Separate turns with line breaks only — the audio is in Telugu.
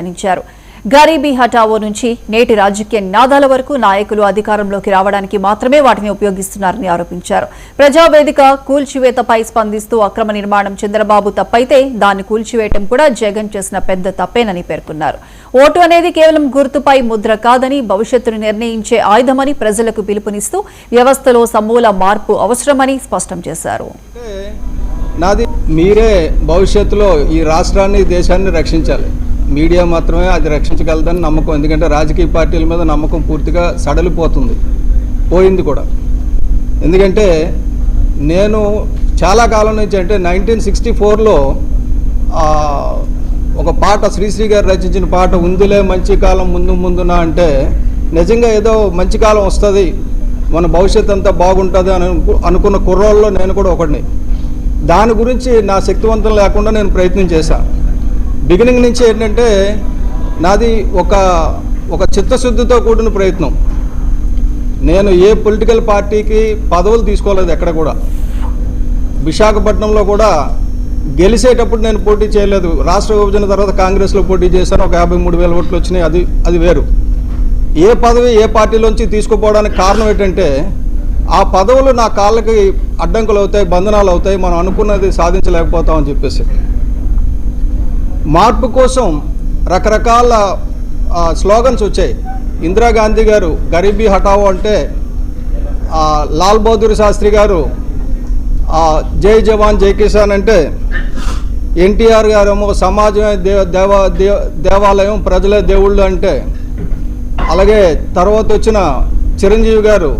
వ్యాఖ్యానించారు. గరీబీ హఠావో నుంచి నేటి రాజకీయ నినాదాల వరకు నాయకులు అధికారంలోకి రావడానికి మాత్రమే వాటిని ఉపయోగిస్తున్నారని ఆరోపించారు. ప్రజావేదిక కూల్చివేతపై స్పందిస్తూ అక్రమ నిర్మాణం చంద్రబాబు తప్పైతే దాన్ని కూల్చివేయటం కూడా జగన్ చేసిన పెద్ద తప్పేనని పేర్కొన్నారు. ఓటు అనేది కేవలం గుర్తుపై ముద్ర కాదని, భవిష్యత్తును నిర్ణయించే ఆయుధమని ప్రజలకు పిలుపునిస్తూ వ్యవస్థలో సమూల మార్పు అవసరమని స్పష్టం చేశారు.
నాది మీరే భవిష్యత్తులో ఈ రాష్ట్రాన్ని దేశాన్ని రక్షించాలి. మీడియా మాత్రమే అది రక్షించగలదని నమ్మకం. ఎందుకంటే రాజకీయ పార్టీల మీద నమ్మకం పూర్తిగా సడలిపోతుంది, పోయింది కూడా. ఎందుకంటే నేను చాలా కాలం నుంచి, అంటే 1964లో ఒక పాట, శ్రీశ్రీ గారు రచించిన పాట, ఉందిలే మంచి కాలం ముందు ముందున, అంటే నిజంగా ఏదో మంచి కాలం వస్తుంది, మన భవిష్యత్తు అంతా బాగుంటుంది అని అనుకున్న కుర్రోళ్ళలో నేను కూడా ఒకడిని. దాని గురించి నా శక్తివంతం లేకుండా నేను ప్రయత్నం చేశాను. బిగినింగ్ నుంచి ఏంటంటే నాది ఒక చిత్తశుద్ధితో కూడిన ప్రయత్నం. నేను ఏ పొలిటికల్ పార్టీకి పదవులు తీసుకోలేదు ఎక్కడ కూడా. విశాఖపట్నంలో కూడా గెలిచేటప్పుడు నేను పోటీ చేయలేదు. రాష్ట్ర విభజన తర్వాత కాంగ్రెస్లో పోటీ చేశాను, ఒక 53,000 ఓట్లు వచ్చినాయి. అది వేరు. ఏ పదవి ఏ పార్టీలోంచి తీసుకుపోవడానికి కారణం ఏంటంటే ఆ పదవులు నా కాళ్ళకి అడ్డంకులు అవుతాయి, బంధనాలు అవుతాయి, మనం అనుకున్నది సాధించలేకపోతామని చెప్పేసి. మార్పు కోసం రకరకాల స్లోగన్స్ వచ్చాయి. ఇందిరాగాంధీ గారు గరీబీ హఠావో అంటే, లాల్ బహదూర్ శాస్త్రి గారు జై జవాన్ జై కిసాన్ అంటే, ఎన్టీఆర్ గారేమో సమాజమే దేవాలయం ప్రజలే దేవుళ్ళు అంటే, అలాగే తర్వాత వచ్చిన చిరంజీవి గారు